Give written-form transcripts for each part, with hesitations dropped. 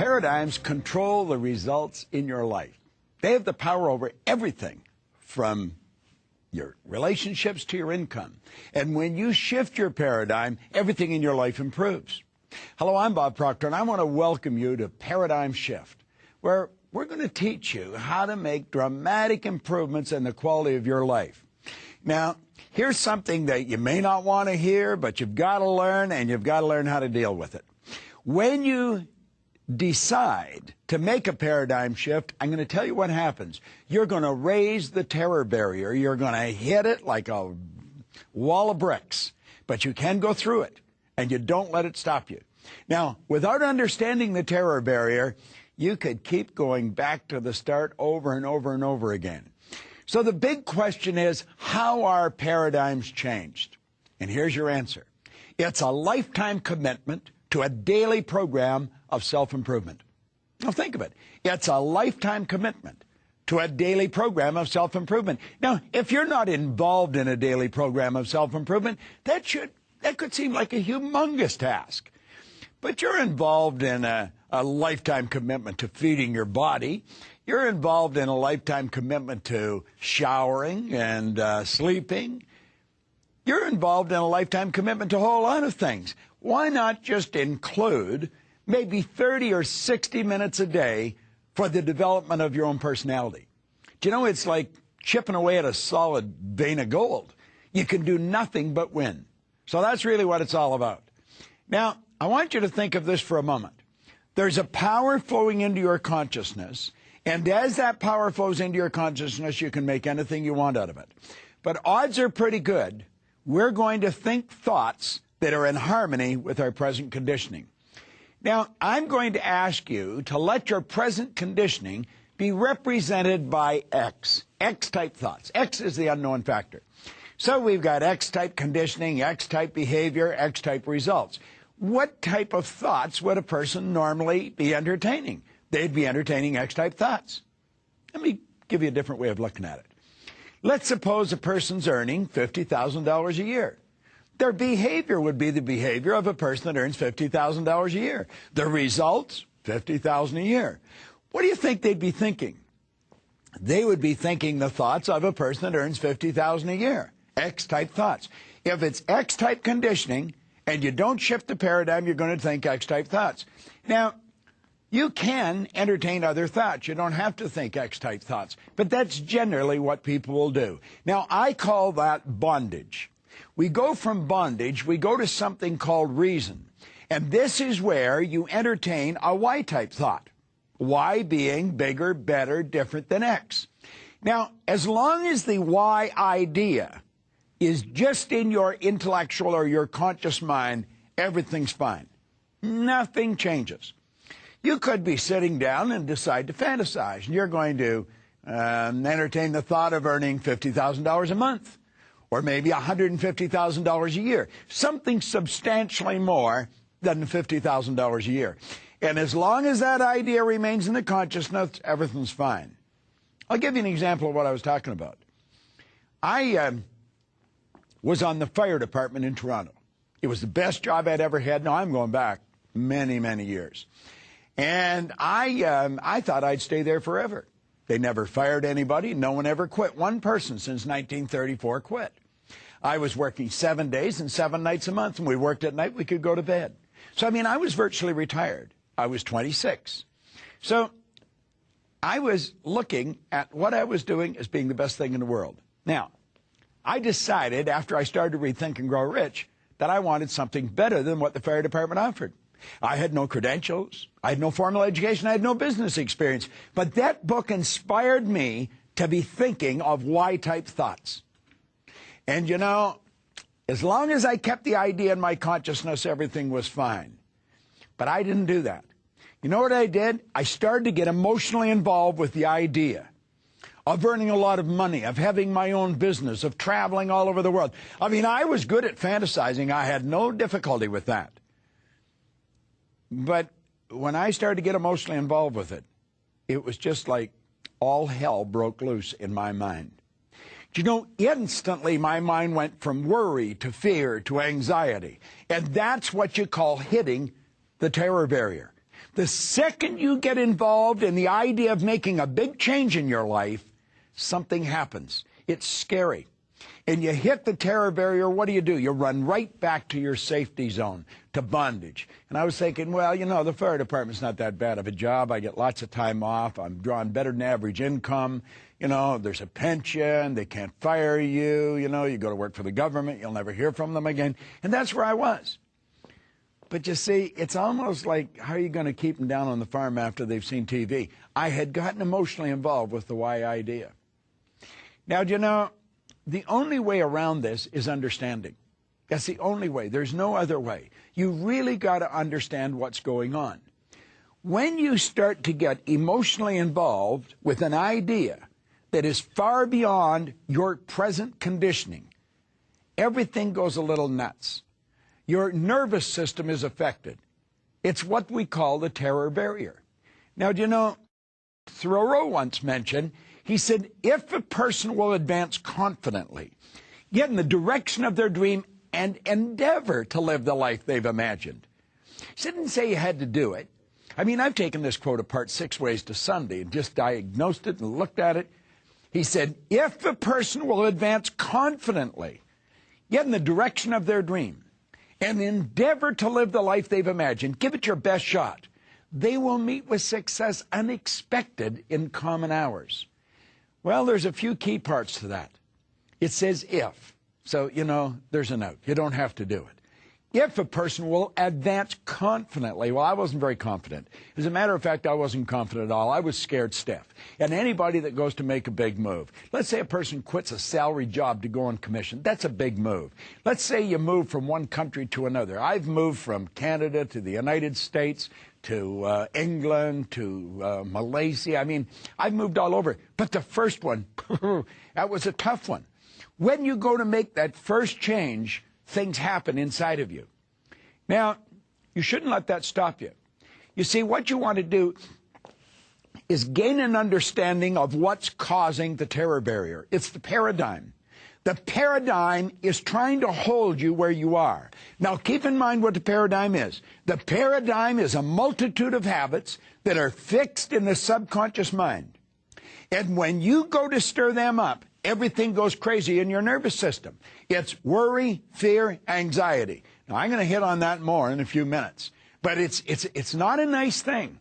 Paradigms control the results in your life. They have the power over everything from your relationships to your income. And when you shift your paradigm, everything in your life improves. Hello, I'm Bob Proctor, and I want to welcome you to Paradigm Shift, where we're going to teach you how to make dramatic improvements in the quality of your life. Now, here's something that you may not want to hear, but you've got to learn, and you've got to learn how to deal with it. When you decide to make a paradigm shift, I'm going to tell you what happens. You're going to raise the terror barrier. You're going to hit it like a wall of bricks, but you can go through it, and you don't let it stop you. Now, without understanding the terror barrier, you could keep going back to the start over and over and over again. So the big question is, how are paradigms changed? And here's your answer. It's a lifetime commitment to a daily program of self-improvement. Now think of it. It's a lifetime commitment to a daily program of self-improvement. Now, if you're not involved in a daily program of self-improvement, that could seem like a humongous task. But you're involved in a lifetime commitment to feeding your body. You're involved in a lifetime commitment to showering and sleeping. You're involved in a lifetime commitment to a whole lot of things. Why not just include maybe 30 or 60 minutes a day for the development of your own personality? Do you know, it's like chipping away at a solid vein of gold. You can do nothing but win. So that's really what it's all about. Now, I want you to think of this for a moment. There's a power flowing into your consciousness, and as that power flows into your consciousness, you can make anything you want out of it. But odds are pretty good we're going to think thoughts that are in harmony with our present conditioning. Now, I'm going to ask you to let your present conditioning be represented by X type thoughts. X is the unknown factor. So we've got X type conditioning, X type behavior, X type results. What type of thoughts would a person normally be entertaining? They'd be entertaining X type thoughts. Let me give you a different way of looking at it. Let's suppose a person's earning $50,000 a year. Their behavior would be the behavior of a person that earns $50,000 a year. The results, $50,000 a year. What do you think they'd be thinking? They would be thinking the thoughts of a person that earns $50,000 a year. X-type thoughts. If it's X-type conditioning and you don't shift the paradigm, you're going to think X-type thoughts. Now, you can entertain other thoughts. You don't have to think X-type thoughts. But that's generally what people will do. Now, I call that bondage. We go from bondage, we go to something called reason. And this is where you entertain a Y-type thought. Y being bigger, better, different than X. Now, as long as the Y idea is just in your intellectual or your conscious mind, everything's fine. Nothing changes. You could be sitting down and decide to fantasize, and you're going to entertain the thought of earning $50,000 a month, or maybe $150,000 a year, something substantially more than $50,000 a year. And as long as that idea remains in the consciousness, everything's fine. I'll give you an example of what I was talking about. I was on the fire department in Toronto. It was the best job I'd ever had. Now, I'm going back many, many years. And I thought I'd stay there forever. They never fired anybody. No one ever quit. One person since 1934 quit. I was working 7 days and 7 nights a month. And we worked at night. We could go to bed. So, I mean, I was virtually retired. I was 26. So I was looking at what I was doing as being the best thing in the world. Now, I decided after I started to read Think and Grow Rich that I wanted something better than what the fire department offered. I had no credentials. I had no formal education. I had no business experience. But that book inspired me to be thinking of Y-type thoughts. And, you know, as long as I kept the idea in my consciousness, everything was fine. But I didn't do that. You know what I did? I started to get emotionally involved with the idea of earning a lot of money, of having my own business, of traveling all over the world. I mean, I was good at fantasizing. I had no difficulty with that. But when I started to get emotionally involved with it, it was just like all hell broke loose in my mind. Do you know, instantly my mind went from worry to fear to anxiety. And that's what you call hitting the terror barrier. The second you get involved in the idea of making a big change in your life, something happens. It's scary. And you hit the terror barrier, what do? You run right back to your safety zone, to bondage. And I was thinking, well, you know, the fire department's not that bad of a job. I get lots of time off. I'm drawing better than average income. You know, there's a pension. They can't fire you. You know, you go to work for the government. You'll never hear from them again. And that's where I was. But you see, it's almost like, how are you going to keep them down on the farm after they've seen TV? I had gotten emotionally involved with the why idea. Now, do you know, the only way around this is understanding. That's the only way. There's no other way. You really got to understand what's going on. When you start to get emotionally involved with an idea that is far beyond your present conditioning, everything goes a little nuts. Your nervous system is affected. It's what we call the terror barrier. Now, do you know, Thoreau once mentioned, he said, if a person will advance confidently, get in the direction of their dream, and endeavor to live the life they've imagined. He didn't say you had to do it. I mean, I've taken this quote apart 6 ways to Sunday and just diagnosed it and looked at it. He said, if a person will advance confidently, get in the direction of their dream, and endeavor to live the life they've imagined, give it your best shot, they will meet with success unexpected in common hours. Well, there's a few key parts to that. It says if. So, you know, there's a note. You don't have to do it. If a person will advance confidently. Well, I wasn't very confident. As a matter of fact, I wasn't confident at all. I was scared stiff. And anybody that goes to make a big move, let's say a person quits a salary job to go on commission. That's a big move. Let's say you move from one country to another. I've moved from Canada to the United States, to England, to Malaysia. I mean, I've moved all over. But the first one, that was a tough one. When you go to make that first change, things happen inside of you. Now, you shouldn't let that stop you. You see, what you want to do is gain an understanding of what's causing the terror barrier. It's the paradigm. The paradigm is trying to hold you where you are. Now, keep in mind what the paradigm is. The paradigm is a multitude of habits that are fixed in the subconscious mind. And when you go to stir them up, everything goes crazy in your nervous system. It's worry, fear, anxiety. Now, I'm going to hit on that more in a few minutes. But it's not a nice thing.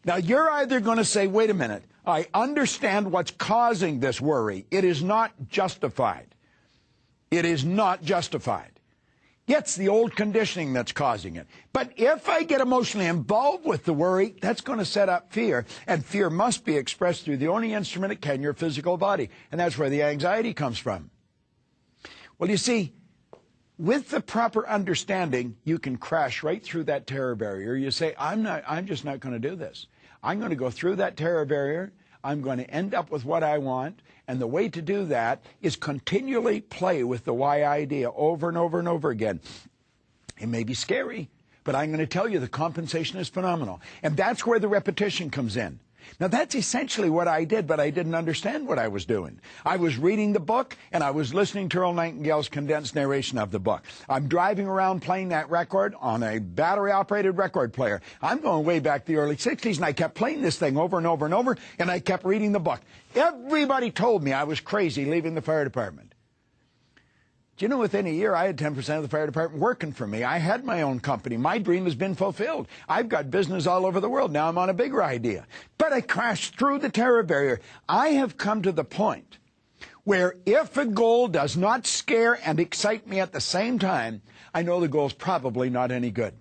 Now, you're either going to say, wait a minute, I understand what's causing this worry. It is not justified. It is not justified. It's the old conditioning that's causing it. But if I get emotionally involved with the worry, that's going to set up fear. And fear must be expressed through the only instrument it can, your physical body. And that's where the anxiety comes from. Well, you see, with the proper understanding, you can crash right through that terror barrier. You say, I'm just not going to do this. I'm going to go through that terror barrier. I'm going to end up with what I want. And the way to do that is continually play with the why idea over and over and over again. It may be scary, but I'm going to tell you the compensation is phenomenal. And that's where the repetition comes in. Now, that's essentially what I did, but I didn't understand what I was doing. I was reading the book, and I was listening to Earl Nightingale's condensed narration of the book. I'm driving around playing that record on a battery-operated record player. I'm going way back to the early 60s, and I kept playing this thing over and over and over, and I kept reading the book. Everybody told me I was crazy leaving the fire department. Do you know, within a year, I had 10% of the fire department working for me. I had my own company. My dream has been fulfilled. I've got business all over the world. Now I'm on a bigger idea. But I crashed through the terror barrier. I have come to the point where if a goal does not scare and excite me at the same time, I know the goal's probably not any good.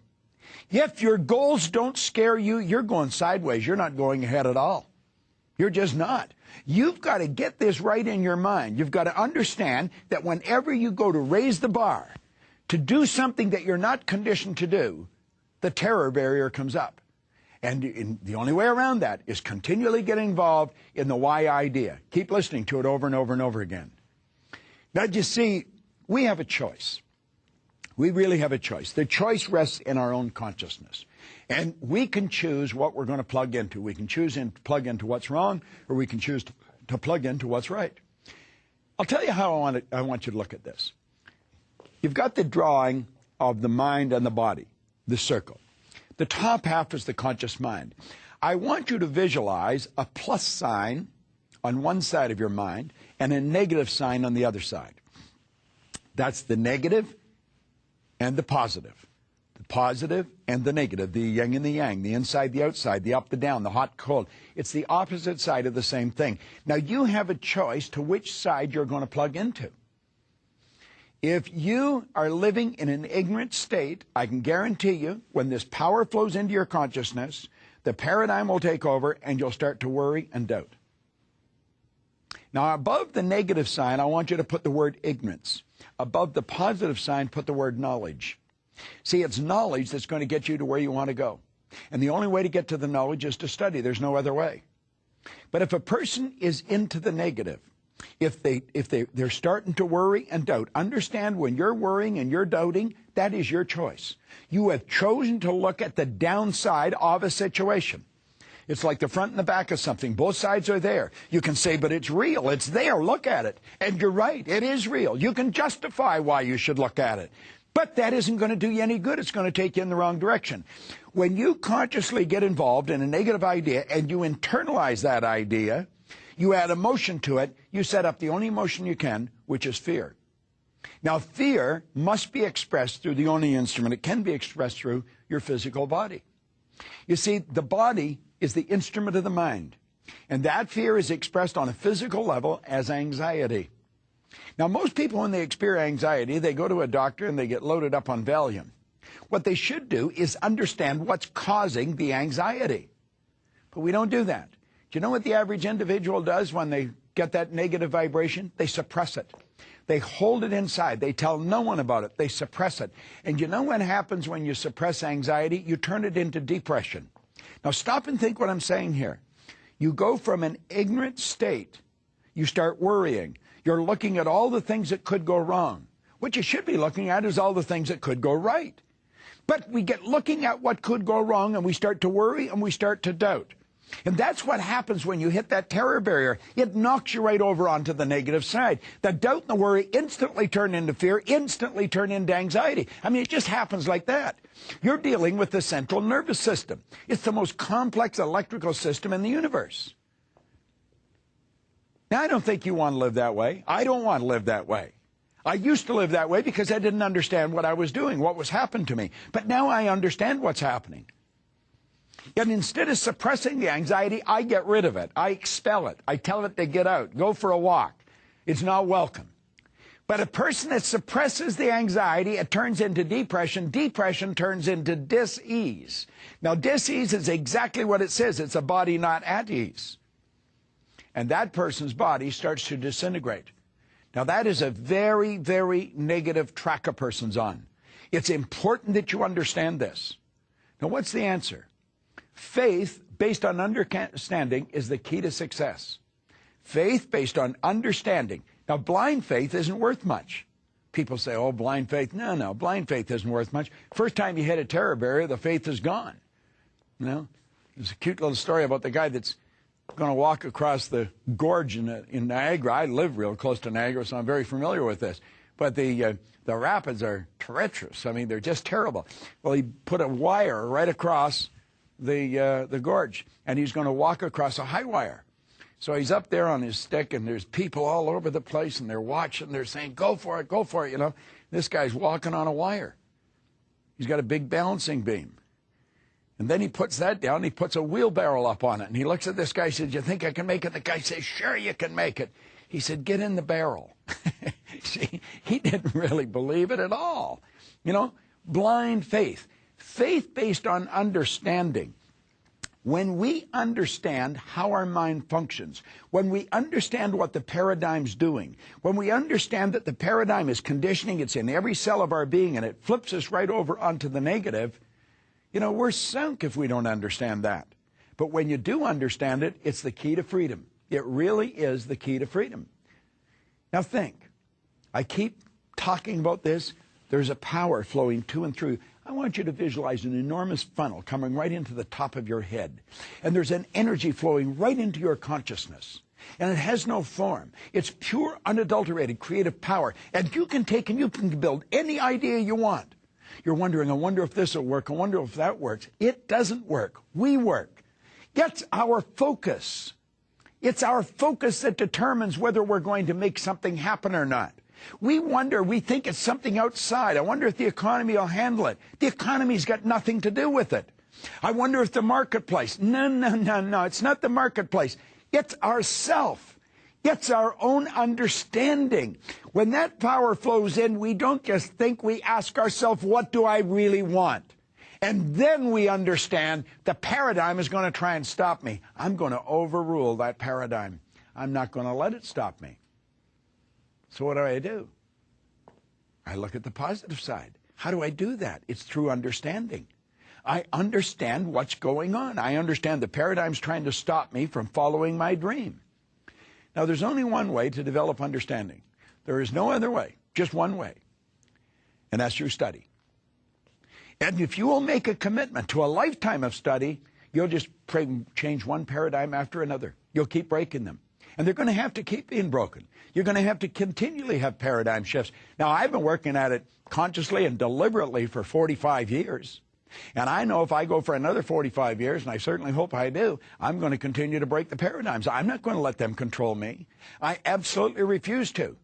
If your goals don't scare you, you're going sideways. You're not going ahead at all. You're just not. You've got to get this right in your mind. You've got to understand that whenever you go to raise the bar, to do something that you're not conditioned to do, the terror barrier comes up. And the only way around that is continually get involved in the why idea. Keep listening to it over and over and over again. Now, you see, we have a choice. We really have a choice. The choice rests in our own consciousness. And we can choose what we're going to plug into. We can choose to plug into what's wrong, or we can choose to plug into what's right. I'll tell you how I want you to look at this. You've got the drawing of the mind and the body, the circle. The top half is the conscious mind. I want you to visualize a plus sign on one side of your mind and a negative sign on the other side. That's the negative and the positive. The positive and the negative, the yin and the yang, the inside, the outside, the up, the down, the hot, cold. It's the opposite side of the same thing. Now, you have a choice to which side you're going to plug into. If you are living in an ignorant state, I can guarantee you, when this power flows into your consciousness, the paradigm will take over and you'll start to worry and doubt. Now, above the negative sign, I want you to put the word ignorance. Above the positive sign, put the word knowledge. See, it's knowledge that's going to get you to where you want to go. And the only way to get to the knowledge is to study. There's no other way. But if a person is into the negative, if they're starting to worry and doubt, understand when you're worrying and you're doubting, that is your choice. You have chosen to look at the downside of a situation. It's like the front and the back of something. Both sides are there. You can say, but it's real. It's there. Look at it. And you're right. It is real. You can justify why you should look at it. But that isn't going to do you any good. It's going to take you in the wrong direction. When you consciously get involved in a negative idea and you internalize that idea, you add emotion to it, you set up the only emotion you can, which is fear. Now, fear must be expressed through the only instrument. It can be expressed through your physical body. You see, the body is the instrument of the mind. And that fear is expressed on a physical level as anxiety. Now, most people, when they experience anxiety, they go to a doctor and they get loaded up on Valium. What they should do is understand what's causing the anxiety. But we don't do that. Do you know what the average individual does when they get that negative vibration? They suppress it. They hold it inside. They tell no one about it. They suppress it. And you know what happens when you suppress anxiety? You turn it into depression. Now, stop and think what I'm saying here. You go from an ignorant state, you start worrying. You're looking at all the things that could go wrong. What you should be looking at is all the things that could go right. But we get looking at what could go wrong, and we start to worry, and we start to doubt. And that's what happens when you hit that terror barrier. It knocks you right over onto the negative side. The doubt and the worry instantly turn into fear, instantly turn into anxiety. I mean, it just happens like that. You're dealing with the central nervous system. It's the most complex electrical system in the universe. Now, I don't think you want to live that way. I don't want to live that way. I used to live that way because I didn't understand what I was doing, what was happening to me. But now I understand what's happening. Yet instead of suppressing the anxiety, I get rid of it. I expel it. I tell it to get out. Go for a walk. It's not welcome. But a person that suppresses the anxiety, it turns into depression. Depression turns into dis-ease. Now, dis-ease is exactly what it says. It's a body not at ease. And that person's body starts to disintegrate. Now, that is a very, very negative track a person's on. It's important that you understand this. Now, what's the answer? Faith based on understanding is the key to success. Faith based on understanding. Now, blind faith isn't worth much. People say, oh, blind faith. No, blind faith isn't worth much. First time you hit a terror barrier, the faith is gone. You know, there's a cute little story about the guy that's going to walk across the gorge in Niagara. I live real close to Niagara, so I'm very familiar with this. But the rapids are treacherous. I mean, they're just terrible. Well, he put a wire right across the gorge, and he's going to walk across a high wire. So he's up there on his stick, and there's people all over the place, and they're watching. They're saying, go for it, you know. This guy's walking on a wire. He's got a big balancing beam. And then he puts that down, he puts a wheelbarrow up on it, and he looks at this guy and says, you think I can make it? The guy says, sure you can make it. He said, get in the barrel. See, he didn't really believe it at all. You know, blind faith. Faith based on understanding. When we understand how our mind functions, when we understand what the paradigm's doing, when we understand that the paradigm is conditioning, it's in every cell of our being, and it flips us right over onto the negative, you know, we're sunk if we don't understand that. But when you do understand it, it's the key to freedom. It really is the key to freedom. Now think, I keep talking about this. There's a power flowing to and through. I want you to visualize an enormous funnel coming right into the top of your head. And there's an energy flowing right into your consciousness. And it has no form. It's pure, unadulterated, creative power. And you can take and you can build any idea you want. You're wondering, I wonder if this will work. I wonder if that works. It doesn't work. We work. It's our focus. It's our focus that determines whether we're going to make something happen or not. We wonder, we think it's something outside. I wonder if the economy will handle it. The economy's got nothing to do with it. I wonder if the marketplace. No. It's not the marketplace. It's ourself. It's our own understanding. When that power flows in, we don't just think, we ask ourselves, what do I really want? And then we understand the paradigm is going to try and stop me. I'm going to overrule that paradigm. I'm not going to let it stop me. So what do? I look at the positive side. How do I do that? It's through understanding. I understand what's going on. I understand the paradigm's trying to stop me from following my dream. Now, there's only one way to develop understanding. There is no other way, just one way, and that's through study. And if you will make a commitment to a lifetime of study, you'll just change one paradigm after another. You'll keep breaking them. And they're going to have to keep being broken. You're going to have to continually have paradigm shifts. Now, I've been working at it consciously and deliberately for 45 years. And I know if I go for another 45 years, and I certainly hope I do, I'm going to continue to break the paradigms. I'm not going to let them control me. I absolutely refuse to.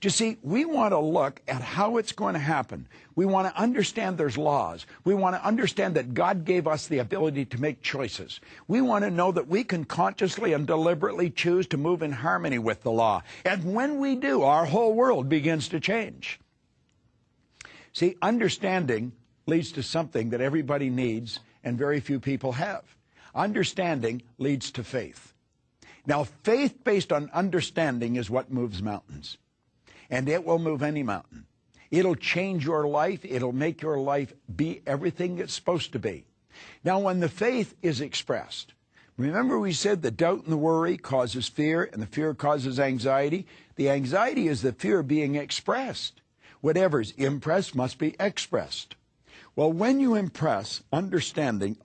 You see, we want to look at how it's going to happen. We want to understand there's laws. We want to understand that God gave us the ability to make choices. We want to know that we can consciously and deliberately choose to move in harmony with the law. And when we do, our whole world begins to change. See, understanding leads to something that everybody needs and very few people have. Understanding leads to faith. Now, faith based on understanding is what moves mountains. And it will move any mountain. It'll change your life. It'll make your life be everything it's supposed to be. Now, when the faith is expressed, remember we said the doubt and the worry causes fear, and the fear causes anxiety. The anxiety is the fear being expressed. Whatever's impressed must be expressed. Well, when you impress understanding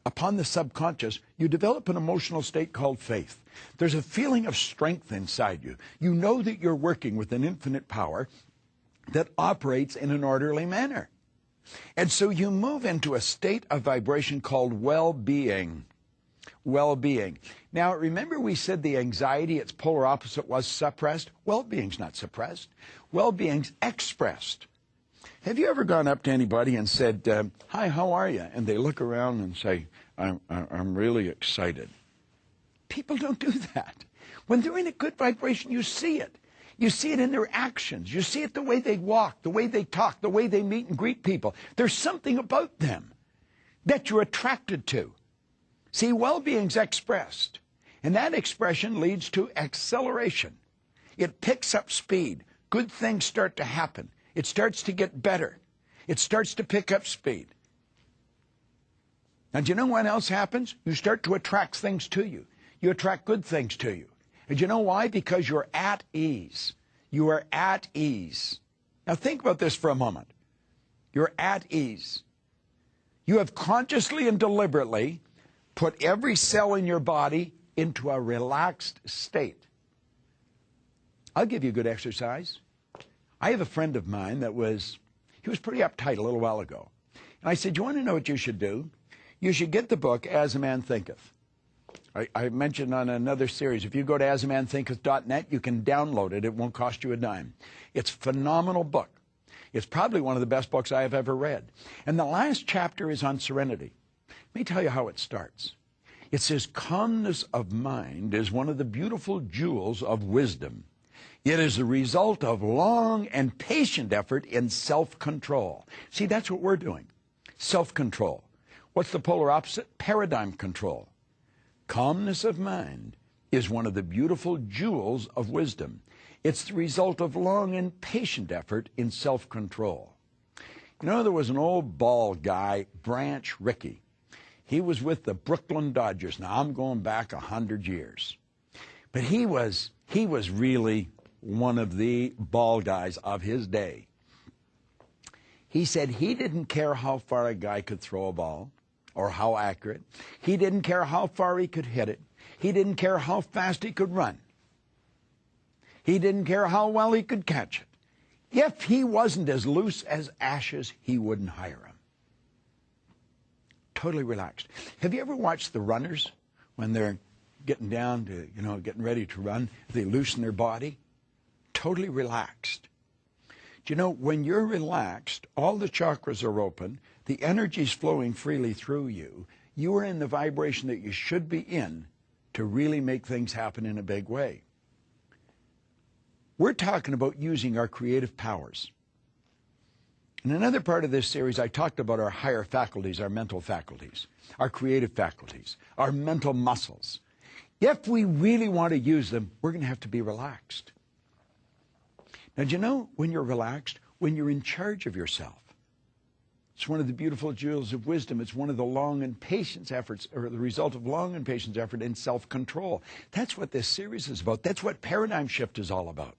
upon the subconscious, you develop an emotional state called faith. There's a feeling of strength inside you. You know that you're working with an infinite power that operates in an orderly manner. And so you move into a state of vibration called well-being. Well-being. Now, remember we said the anxiety, its polar opposite, was suppressed? Well-being's not suppressed. Well-being's expressed. Have you ever gone up to anybody and said, hi, how are you? And they look around and say, I'm really excited. People don't do that. When they're in a good vibration, you see it. You see it in their actions. You see it the way they walk, the way they talk, the way they meet and greet people. There's something about them that you're attracted to. See, well-being's expressed. And that expression leads to acceleration. It picks up speed. Good things start to happen. It starts to get better. It starts to pick up speed. And do you know what else happens? You start to attract things to you. You attract good things to you. And you know why? Because you're at ease. You are at ease. Now think about this for a moment. You're at ease. You have consciously and deliberately put every cell in your body into a relaxed state. I'll give you a good exercise. I have a friend of mine he was pretty uptight a little while ago. And I said, you want to know what you should do? You should get the book, As a Man Thinketh. I mentioned on another series, if you go to asamanthinketh.net, you can download it. It won't cost you a dime. It's a phenomenal book. It's probably one of the best books I have ever read. And the last chapter is on serenity. Let me tell you how it starts. It says, calmness of mind is one of the beautiful jewels of wisdom. It is the result of long and patient effort in self-control. See, that's what we're doing. Self-control. What's the polar opposite? Paradigm control. Calmness of mind is one of the beautiful jewels of wisdom. It's the result of long and patient effort in self-control. You know, there was an old ball guy, Branch Rickey. He was with the Brooklyn Dodgers. Now, I'm going back 100 years. But he was really one of the ball guys of his day. He said he didn't care how far a guy could throw a ball or how accurate. He didn't care how far he could hit it. He didn't care how fast he could run. He didn't care how well he could catch it. If he wasn't as loose as ashes, he wouldn't hire him. Totally relaxed. Have you ever watched the runners when they're getting down to, getting ready to run? They loosen their body. Totally relaxed. Do you know, when you're relaxed, all the chakras are open, the energy's flowing freely through you, you are in the vibration that you should be in to really make things happen in a big way. We're talking about using our creative powers. In another part of this series, I talked about our higher faculties, our mental faculties, our creative faculties, our mental muscles. If we really want to use them, we're going to have to be relaxed. Now, do you know when you're relaxed? When you're in charge of yourself. It's one of the beautiful jewels of wisdom. It's one of the long and patience efforts, or the result of long and patience effort in self-control. That's what this series is about. That's what paradigm shift is all about.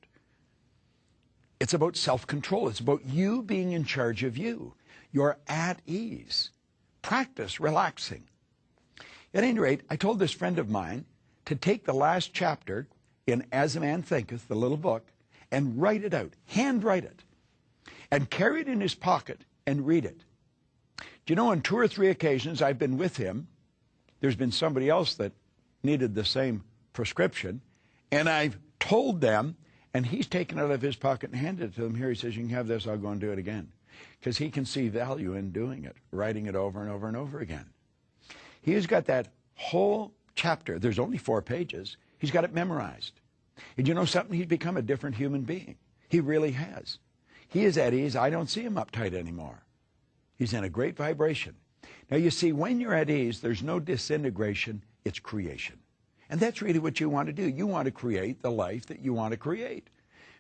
It's about self-control. It's about you being in charge of you. You're at ease. Practice relaxing. At any rate, I told this friend of mine to take the last chapter in As a Man Thinketh, the little book, and write it out, handwrite it, and carry it in his pocket and read it. Do you know, on 2 or 3 occasions I've been with him, there's been somebody else that needed the same prescription, and I've told them, and he's taken it out of his pocket and handed it to them. Here, he says, you can have this, I'll go and do it again. Because he can see value in doing it, writing it over and over and over again. He's got that whole chapter. There's only 4 pages. He's got it memorized. And you know something? He's become a different human being. He really has. He is at ease. I don't see him uptight anymore. He's in a great vibration. Now, you see, when you're at ease, there's no disintegration. It's creation. And that's really what you want to do. You want to create the life that you want to create.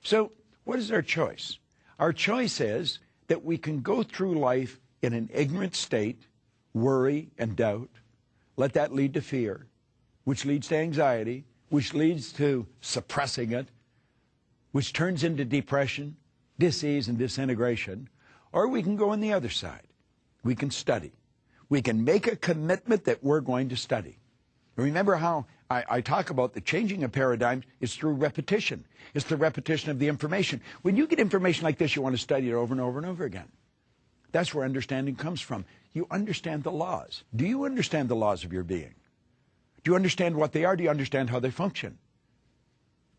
So what is our choice? Our choice is that we can go through life in an ignorant state, worry and doubt. Let that lead to fear, which leads to anxiety, which leads to suppressing it, which turns into depression, dis-ease, and disintegration. Or we can go on the other side. We can study. We can make a commitment that we're going to study. Remember how I talk about the changing of paradigms is through repetition. It's the repetition of the information. When you get information like this, you want to study it over and over and over again. That's where understanding comes from. You understand the laws. Do you understand the laws of your being? Do you understand what they are? Do you understand how they function?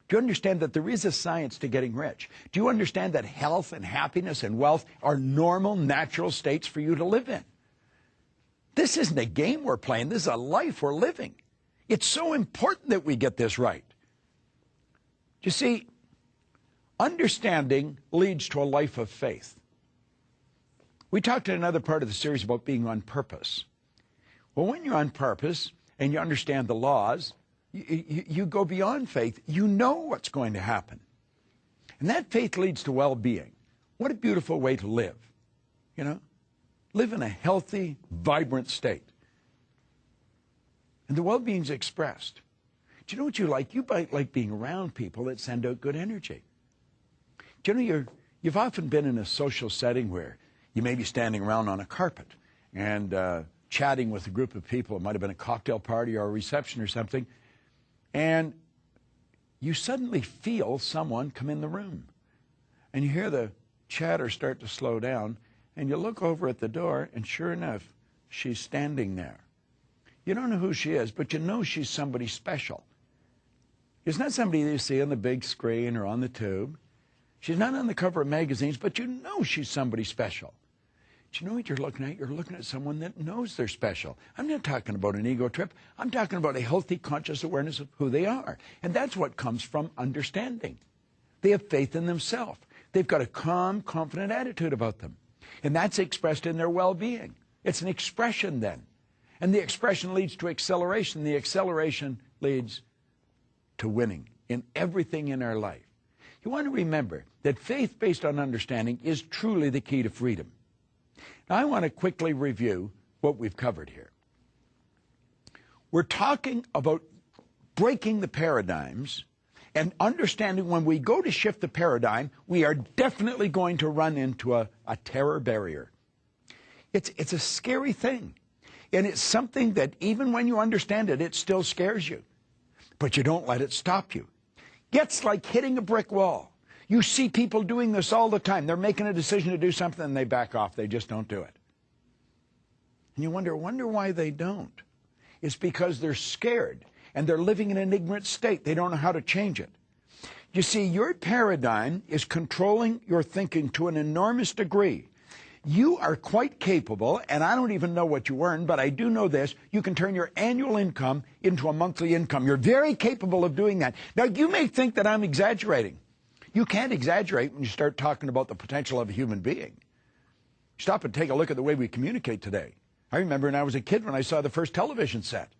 Do you understand that there is a science to getting rich? Do you understand that health and happiness and wealth are normal, natural states for you to live in? This isn't a game we're playing. This is a life we're living. It's so important that we get this right. You see, understanding leads to a life of faith. We talked in another part of the series about being on purpose. Well, when you're on purpose and you understand the laws, you go beyond faith. You know what's going to happen. And that faith leads to well-being. What a beautiful way to live, you know? Live in a healthy, vibrant state. And the well-being's expressed. Do you know what you like? You like being around people that send out good energy. Do you know you've often been in a social setting where you may be standing around on a carpet and chatting with a group of people. It might have been a cocktail party or a reception or something. And you suddenly feel someone come in the room. And you hear the chatter start to slow down. And you look over at the door, and sure enough, she's standing there. You don't know who she is, but you know she's somebody special. It's not somebody that you see on the big screen or on the tube. She's not on the cover of magazines, but you know she's somebody special. Do you know what you're looking at? You're looking at someone that knows they're special. I'm not talking about an ego trip. I'm talking about a healthy, conscious awareness of who they are. And that's what comes from understanding. They have faith in themselves. They've got a calm, confident attitude about them. And that's expressed in their well-being. It's an expression then. And the expression leads to acceleration. The acceleration leads to winning in everything in our life. You want to remember that faith based on understanding is truly the key to freedom. Now, I want to quickly review what we've covered here. We're talking about breaking the paradigms and understanding when we go to shift the paradigm, we are definitely going to run into a terror barrier. It's a scary thing. And it's something that even when you understand it, it still scares you. But you don't let it stop you. It's like hitting a brick wall. You see people doing this all the time. They're making a decision to do something and they back off. They just don't do it. And you wonder why they don't. It's because they're scared and they're living in an ignorant state. They don't know how to change it. You see, your paradigm is controlling your thinking to an enormous degree. You are quite capable, and I don't even know what you earn, but I do know this. You can turn your annual income into a monthly income. You're very capable of doing that. Now, you may think that I'm exaggerating. You can't exaggerate when you start talking about the potential of a human being. Stop and take a look at the way we communicate today. I remember when I was a kid when I saw the first television set.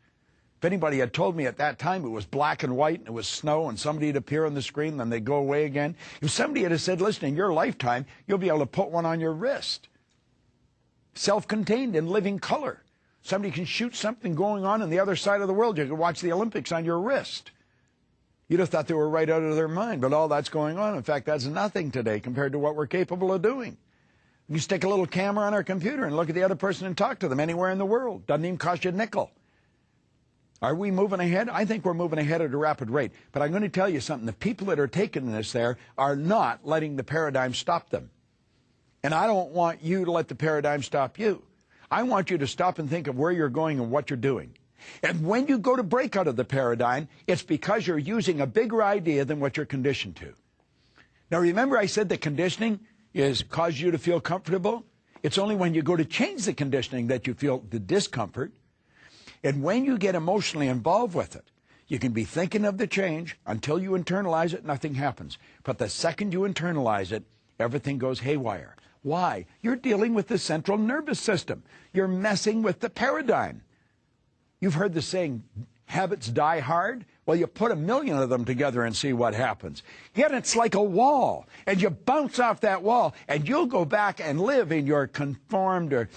If anybody had told me at that time it was black and white and it was snow and somebody would appear on the screen and then they'd go away again. If somebody had said, listen, in your lifetime, you'll be able to put one on your wrist. Self-contained in living color. Somebody can shoot something going on the other side of the world. You can watch the Olympics on your wrist. You'd have thought they were right out of their mind, but all that's going on. In fact, that's nothing today compared to what we're capable of doing. You stick a little camera on our computer and look at the other person and talk to them anywhere in the world. Doesn't even cost you a nickel. Are we moving ahead? I think we're moving ahead at a rapid rate. But I'm going to tell you something. The people that are taking this there are not letting the paradigm stop them. And I don't want you to let the paradigm stop you. I want you to stop and think of where you're going and what you're doing. And when you go to break out of the paradigm, it's because you're using a bigger idea than what you're conditioned to. Now, remember I said that conditioning is cause you to feel comfortable? It's only when you go to change the conditioning that you feel the discomfort. And when you get emotionally involved with it, you can be thinking of the change until you internalize it, nothing happens. But the second you internalize it, everything goes haywire. Why? You're dealing with the central nervous system. You're messing with the paradigm. You've heard the saying, habits die hard. Well, you put 1,000,000 of them together and see what happens. Yet it's like a wall, and you bounce off that wall, and you'll go back and live in your conformed or,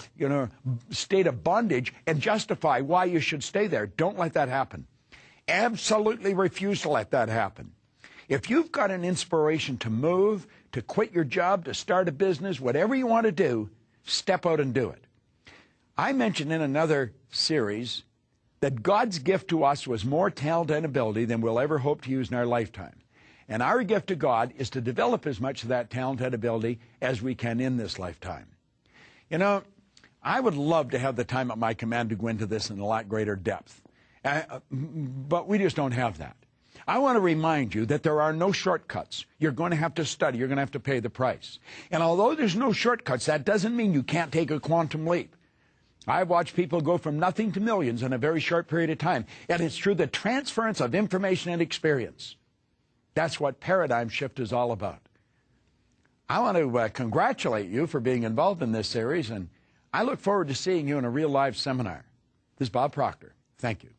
state of bondage and justify why you should stay there. Don't let that happen. Absolutely refuse to let that happen. If you've got an inspiration to move, to quit your job, to start a business, whatever you want to do, step out and do it. I mentioned in another series that God's gift to us was more talent and ability than we'll ever hope to use in our lifetime. And our gift to God is to develop as much of that talent and ability as we can in this lifetime. I would love to have the time at my command to go into this in a lot greater depth. But we just don't have that. I want to remind you that there are no shortcuts. You're going to have to study. You're going to have to pay the price. And although there's no shortcuts, that doesn't mean you can't take a quantum leap. I've watched people go from nothing to millions in a very short period of time. And it's through the transference of information and experience. That's what paradigm shift is all about. I want to congratulate you for being involved in this series, and I look forward to seeing you in a real live seminar. This is Bob Proctor. Thank you.